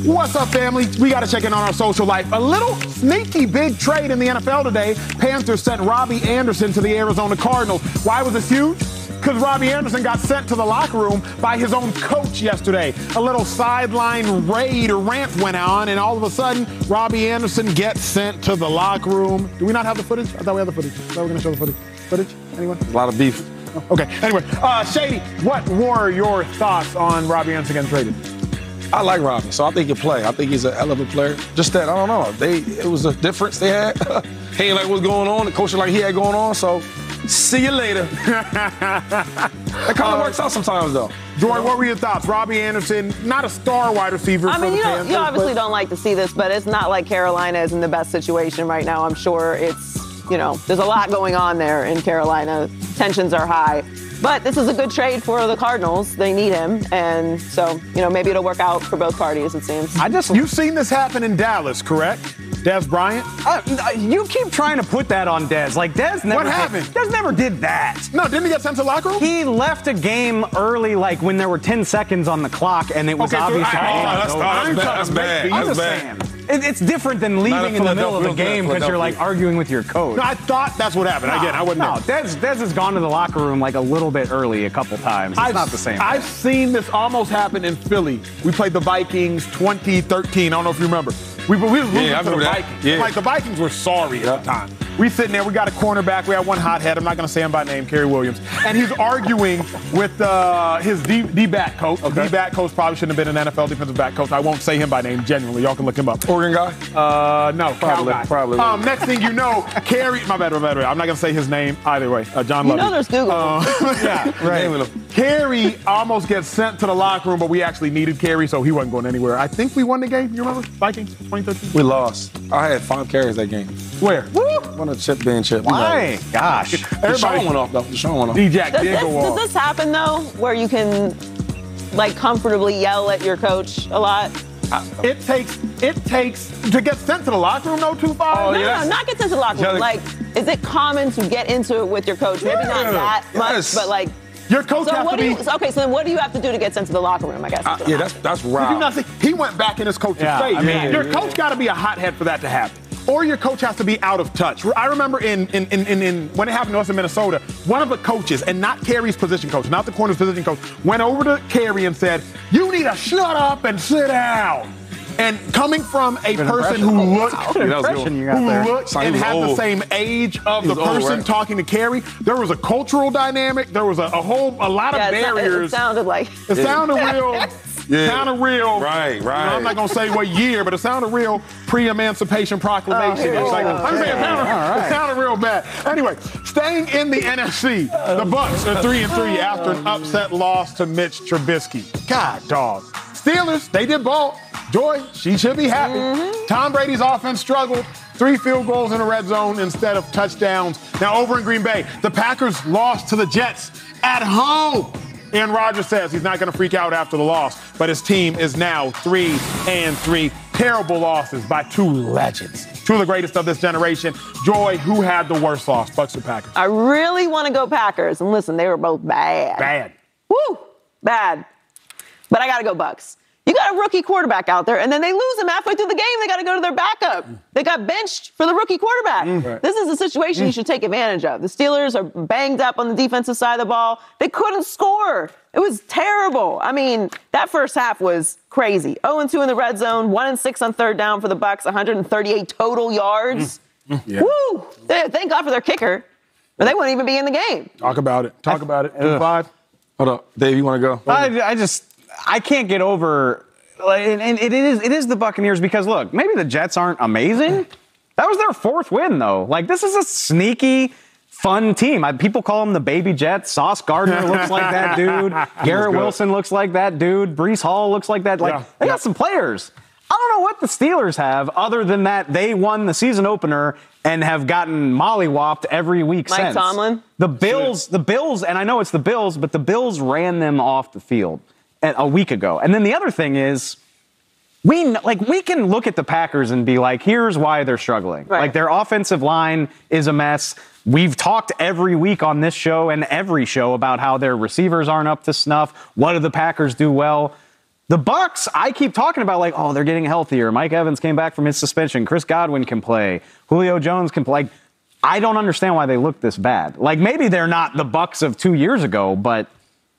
What's up, family? We got to check in on our social life. A little sneaky big trade in the NFL today. Panthers sent Robbie Anderson to the Arizona Cardinals. Why was this huge? Because Robbie Anderson got sent to the locker room by his own coach yesterday. A little sideline raid or rant went on, and all of a sudden, Robbie Anderson gets sent to the locker room. Do we not have the footage? I thought we had the footage. I thought we were going to show the footage. Footage? Anyone? A lot of beef. Oh, okay. Anyway, Shady, what were your thoughts on Robbie Anderson getting traded? I like Robbie, so I think he'll play. I think he's a hell of a player. Just that, I don't know. It was a difference they had. He ain't like what's going on. The coach like he had going on, so see you later. That kind of works out sometimes, though. Joy, what were your thoughts? Robbie Anderson, not a star wide receiver for the Panthers. You obviously don't like to see this, but it's not like Carolina is in the best situation right now. I'm sure there's a lot going on there in Carolina. Tensions are high. But this is a good trade for the Cardinals. They need him. And so, maybe it'll work out for both parties, it seems. You've seen this happen in Dallas, correct? Dez Bryant? You keep trying to put that on Dez. Like, Dez never Dez never did that. No, didn't he get sent to the locker room? He left a game early, like, when there were 10 seconds on the clock, and it was obvious. That's bad. I'm just saying. It's different than leaving in the middle of a game because you're, like, arguing with your coach. No, I thought that's what happened. Again, I wouldn't know. Dez has gone to the locker room, like, a little bit early a couple times. It's not the same. I've seen this almost happen in Philly. We played the Vikings 2013. I don't know if you remember. We were losing to the Vikings. Yeah. Like, the Vikings were sorry at the time. We sitting there. We got a cornerback. We had one hothead. I'm not going to say him by name, Kerry Williams. And he's arguing with his D-back coach. Okay. D-back coach probably shouldn't have been an NFL defensive back coach. I won't say him by name, genuinely. Y'all can look him up. Oregon guy? No, probably. Next thing you know, Kerry, my bad. I'm not going to say his name either way. John Levy. There's Google. Yeah, right. Kerry almost gets sent to the locker room, but we actually needed Kerry, so he wasn't going anywhere. I think we won the game. You remember? Vikings, 2013? We lost. I had 5 carries that game. Where? One of the chip being chip. Why? Gosh. Everybody went off, though. Deshaun went off. D-Jack did go off. Does this happen, though, where you can, like, comfortably yell at your coach a lot? It takes to get sent to the locker room, though, 2-5? No, not get sent to the locker room. Like, is it common to get into it with your coach? Maybe not that much, but, like, your coach has to be. Okay, so then what do you have to do to get sent to the locker room, I guess? That's right. Did you not see? He went back in his coach's face. Your coach got to be a hothead for that to happen. Or your coach has to be out of touch. I remember in when it happened to us in Minnesota, one of the coaches, and not Kerry's position coach, not the corner's position coach, went over to Kerry and said, "You need to shut up and sit down." And coming from a person who looked and had the same age of the person talking to Kerry, there was a cultural dynamic. There was a lot of barriers. It sounded like. It sounded real. Sounded real. Right. I'm not going to say what year, but it sounded real pre-Emancipation Proclamation. It sounded real bad. Anyway, staying in the NFC, the Bucs are 3-3 after an upset loss to Mitch Trubisky. God, dog. Steelers, they did ball. Joy, she should be happy. Mm-hmm. Tom Brady's offense struggled. 3 field goals in the red zone instead of touchdowns. Now, over in Green Bay, the Packers lost to the Jets at home. Aaron Rodgers says he's not going to freak out after the loss, but his team is now 3-3. Terrible losses by 2 legends. 2 of the greatest of this generation. Joy, who had the worst loss, Bucs or Packers? I really want to go Packers. And listen, they were both bad. Bad. Woo! Bad. But I got to go Bucs. You got a rookie quarterback out there, and then they lose him halfway through the game. They got to go to their backup. They got benched for the rookie quarterback. Right. This is a situation you should take advantage of. The Steelers are banged up on the defensive side of the ball. They couldn't score. It was terrible. I mean, that first half was crazy. 0-2 in the red zone, 1-6 on third down for the Bucs, 138 total yards. Yeah. Woo! Thank God for their kicker, or they wouldn't even be in the game. Talk about it. 2-5. Hold up. Dave, you want to go? I can't get over, and it is the Buccaneers because, look, maybe the Jets aren't amazing. That was their 4th win, though. Like, this is a sneaky, fun team. People call them the baby Jets. Sauce Gardner looks like that dude. Garrett Wilson looks like that dude. Breece Hall looks like that. They got some players. I don't know what the Steelers have other than that they won the season opener and have gotten mollywopped every week since. Mike Tomlin? The Bills, and I know it's the Bills, but the Bills ran them off the field a week ago. And then the other thing is, we can look at the Packers and be like, here's why they're struggling. Right. Like, their offensive line is a mess. We've talked every week on this show and every show about how their receivers aren't up to snuff. What do the Packers do well? The Bucks, I keep talking about like, oh, they're getting healthier. Mike Evans came back from his suspension. Chris Godwin can play. Julio Jones can play. Like, I don't understand why they look this bad. Like, maybe they're not the Bucks of 2 years ago, but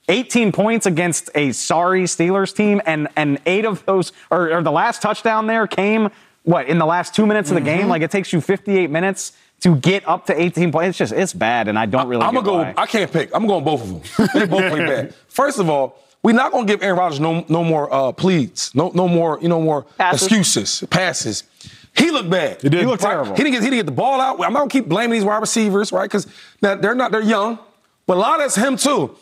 18 points against a sorry Steelers team, and 8 of those, or the last touchdown there came, in the last 2 minutes of the game? Like, it takes you 58 minutes to get up to 18 points. It's bad, and I don't really get why. I can't pick. I'm going both of them. They both play bad. First of all, we're not going to give Aaron Rodgers no more pleads, no more, more excuses, passes. He looked bad. He looked terrible. He didn't get the ball out. I'm not going to keep blaming these wide receivers, right? Because they're young, but a lot of that's him too.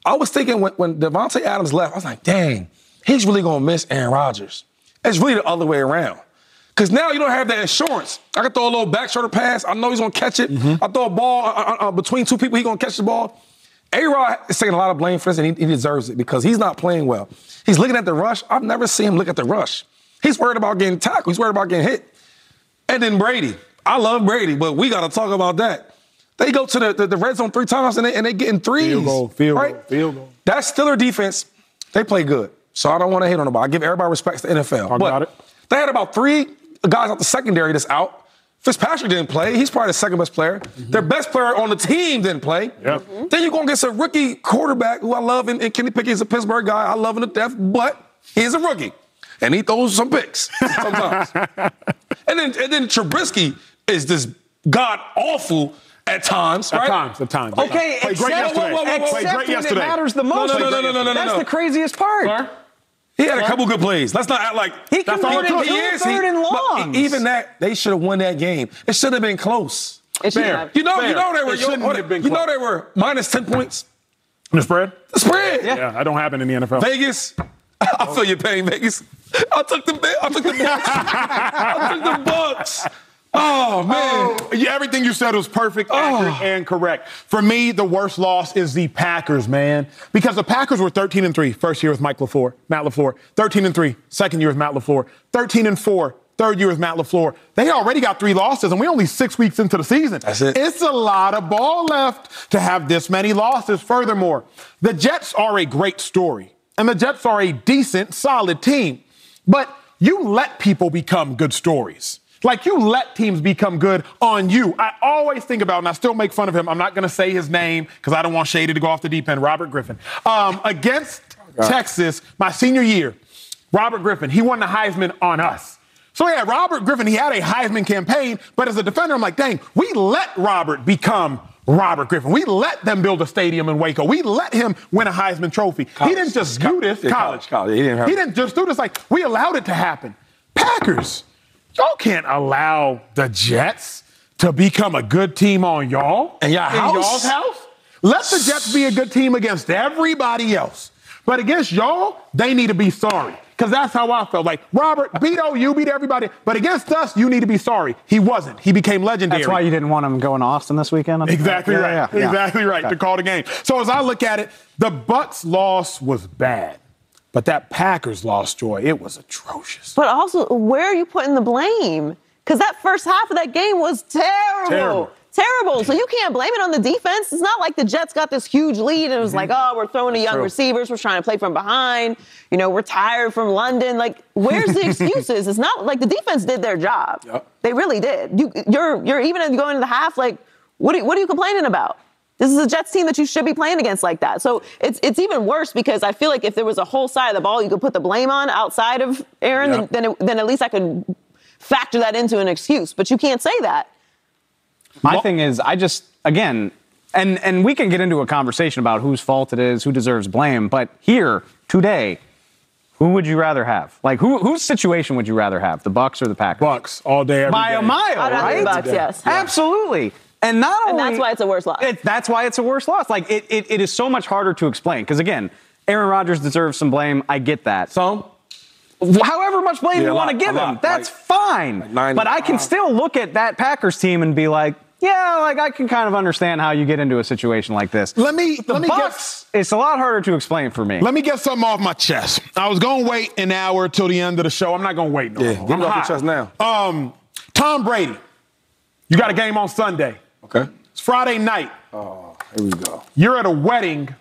I was thinking when Devontae Adams left, I was like, dang, he's really going to miss Aaron Rodgers. It's really the other way around. Because now you don't have that insurance. I can throw a little back shoulder pass. I know he's going to catch it. I throw a ball between two people, he's going to catch the ball. A-Rod is taking a lot of blame for this, and he deserves it because he's not playing well. He's looking at the rush. I've never seen him look at the rush. He's worried about getting tackled. He's worried about getting hit. And then Brady. I love Brady, but we got to talk about that. They go to the red zone 3 times, and they getting threes. Field goal. That Steeler defense, they play good. So I don't want to hate on them. I give everybody respect to the NFL. Got it. They had about 3 guys out the secondary that's out. Fitzpatrick didn't play. He's probably the second best player. Their best player on the team didn't play. Then you're going to get some rookie quarterback who I love, and Kenny Pickett's a Pittsburgh guy. I love him to death, but he's a rookie. And he throws some picks sometimes. and then Trubisky is this god-awful at times, right? At times. Okay, Played great yesterday. Except when it matters the most. No. That's the craziest part. Sir? He had a couple good plays. Let's not act like he converted 2 third and longs. Even that, they should have won that game. It should have been close. It should have. You know they were. It shouldn't have been You close. know they were minus 10 points. The spread? The spread. Yeah, I don't happen in the NFL. Vegas. I feel your pain, Vegas. I took the Bucks. Oh, man. Yeah, everything you said was perfect, accurate, and correct. For me, the worst loss is the Packers, man. Because the Packers were 13-3, first year with Matt LaFleur. 13-3, second year with Matt LaFleur. 13-4, third year with Matt LaFleur. They already got 3 losses, and we're only 6 weeks into the season. That's it. It's a lot of ball left to have this many losses. Furthermore, the Jets are a great story, and the Jets are a decent, solid team. But you let people become good stories. Like, you let teams become good on you. I always think about, and I still make fun of him, I'm not going to say his name because I don't want Shady to go off the deep end, Robert Griffin. Against Texas, my senior year, Robert Griffin, he won the Heisman on us. So, yeah, Robert Griffin, he had a Heisman campaign, but as a defender, I'm like, dang, we let Robert become Robert Griffin. We let them build a stadium in Waco. We let him win a Heisman Trophy. He didn't just do this. College. He didn't just do this. Like, we allowed it to happen. Packers. Y'all can't allow the Jets to become a good team on y'all. In y'all's house? Let the Jets be a good team against everybody else. But against y'all, they need to be sorry. Because that's how I felt. Like, Robert, beat OU, beat everybody. But against us, you need to be sorry. He wasn't. He became legendary. That's why you didn't want him going to Austin this weekend? Exactly right. Yeah. Exactly right, to call the game. So as I look at it, the Bucks loss was bad. But that Packers loss, Joy, it was atrocious. But also, where are you putting the blame? Because that first half of that game was terrible. So you can't blame it on the defense. It's not like the Jets got this huge lead and it was like, oh, we're throwing to young receivers. We're trying to play from behind. You know, we're tired from London. Like, where's the excuses? It's not like the defense did their job. Yep. They really did. You're even going into the half, like, what are you complaining about? This is a Jets team that you should be playing against like that. So it's even worse because I feel like if there was a whole side of the ball you could put the blame on outside of Aaron, then at least I could factor that into an excuse. But you can't say that. My thing is, again, and we can get into a conversation about whose fault it is, who deserves blame. But here, today, who would you rather have? Like, whose situation would you rather have, the Bucks or the Packers? Bucks all day, every day. By a mile, I'd rather right? the Bucks, yes. Absolutely. And not only, that's why it's a worse loss. That's why it's a worse loss. Like, it is so much harder to explain. Because, again, Aaron Rodgers deserves some blame. I get that. Some. However much blame you want to give him, that's fine. But I can still look at that Packers team and be like, yeah, like I can kind of understand how you get into a situation like this. Let me Bucks, it's a lot harder to explain for me. Let me get something off my chest. I was going to wait an hour till the end of the show. I'm not going to wait no more. Get it off your chest now. Tom Brady, you got a game on Sunday. Okay. It's Friday night. Oh, here we go. You're at a wedding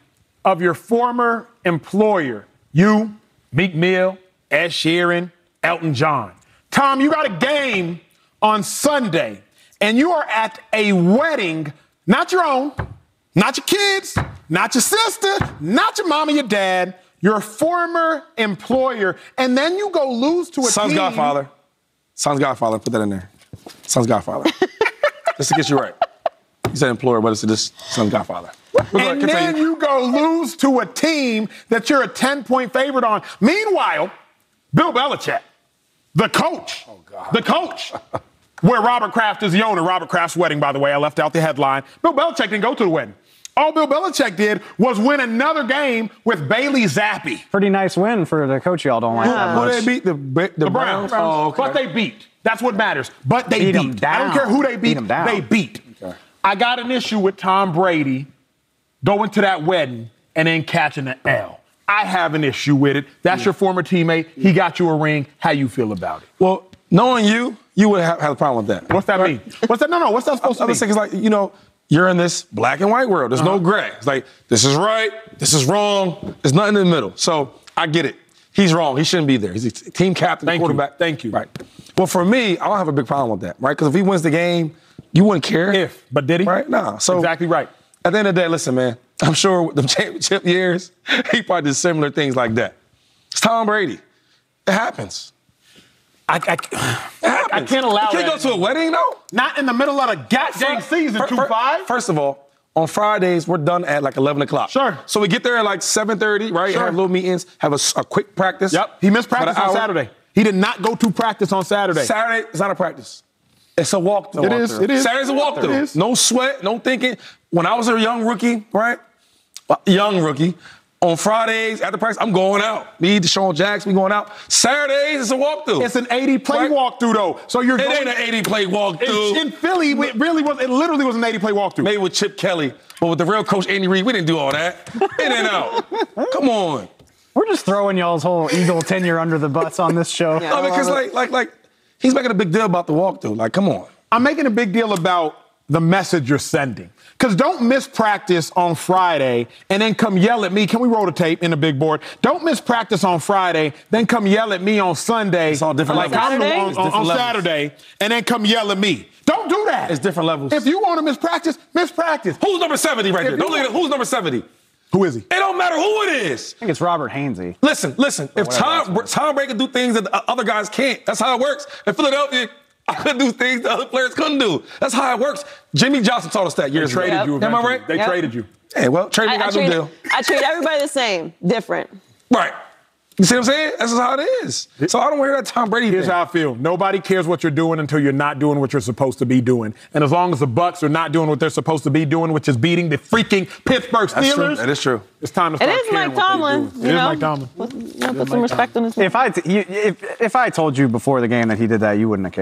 of your former employer. You, Meek Mill, Ed Sheeran, Elton John. Tom, you got a game on Sunday, and you are at a wedding, not your own, not your kids, not your sister, not your mom or your dad, your former employer, and then you go lose to a Son's team. Godfather. Son's Godfather. Put that in there. Son's Godfather. Just to get you right. You said employer, but it's this Son's Godfather. And then you go lose to a team that you're a 10-point favorite on. Meanwhile, Bill Belichick, the coach, where Robert Kraft is the owner. Robert Kraft's wedding, by the way. I left out the headline. Bill Belichick didn't go to the wedding. All Bill Belichick did was win another game with Bailey Zappi. Pretty nice win for the coach y'all don't like that Who much. they beat? The Browns? Oh, okay. But they beat. That's what matters. But they beat. I don't care who they beat. They beat. Okay. I got an issue with Tom Brady going to that wedding and then catching an L. I have an issue with it. That's your former teammate. He got you a ring. How you feel about it? Well, knowing you would have a problem with that. What's that mean? What's that? No. What's that supposed to mean? It's like, you're in this black and white world. There's no gray. It's like, this is right, this is wrong. There's nothing in the middle. So I get it. He's wrong. He shouldn't be there. He's a team captain, quarterback. Thank you. Right. Well, for me, I don't have a big problem with that, right? Because if he wins the game, you wouldn't care. But did he? Right? No. So exactly right. At the end of the day, listen, man, I'm sure with the championship years, he probably did similar things like that. It's Tom Brady. It happens. I can't allow that. You can't go to a wedding, though? Not in the middle of the goddamn season, 2-5. First of all, on Fridays, we're done at like 11 o'clock. Sure. So we get there at like 7:30, right? Sure. Have little meetings, have a quick practice. Yep. He missed practice on Saturday. He did not go to practice on Saturday. Saturday is not a practice. It's a walkthrough. It is. Saturday's a walkthrough. No sweat, no thinking. When I was a young rookie, right? On Fridays, after practice, I'm going out. Me, Deshaun Jackson, we going out. Saturdays, it's a walkthrough. It's an 80-play walkthrough, though. So it ain't an 80-play walkthrough. In Philly, it literally was an 80-play walkthrough. Maybe with Chip Kelly, but with the real coach, Andy Reid, we didn't do all that. In and out. Come on. We're just throwing y'all's whole Eagle tenure under the bus on this show. Yeah. I mean, because like he's making a big deal about the walkthrough. Like, come on. I'm making a big deal about the message you're sending. Because don't miss practice on Friday and then come yell at me. Can we roll the tape in the big board? Don't miss practice on Friday, then come yell at me on Sunday. It's all different levels. On Saturday, and then come yell at me. Don't do that. It's different levels. If you want to miss practice, miss practice. Who's number 70 right there? Don't look at it. Who's number 70? Who is he? It don't matter who it is. I think it's Robert Hainsey. Listen. If Tom Brady can do things that the other guys can't, that's how it works. In Philadelphia, I could do things that other players couldn't do. That's how it works. Jimmy Johnson taught us that years ago. They traded you. Am I right? They traded you. Hey, well, trade me got a new deal. I treat everybody the same, different. Right. You see what I'm saying? That's just how it is. So I don't want to hear that Tom Brady Here's thing. how I feel. Nobody cares what you're doing until you're not doing what you're supposed to be doing. And as long as the Bucks are not doing what they're supposed to be doing, which is beating the freaking Pittsburgh Steelers. That's true. That is true. It's time to start It is caring Mike what Tomlin. they're doing. It is Mike Tomlin. Put some respect on his name. If I told you before the game that he did that, you wouldn't have cared.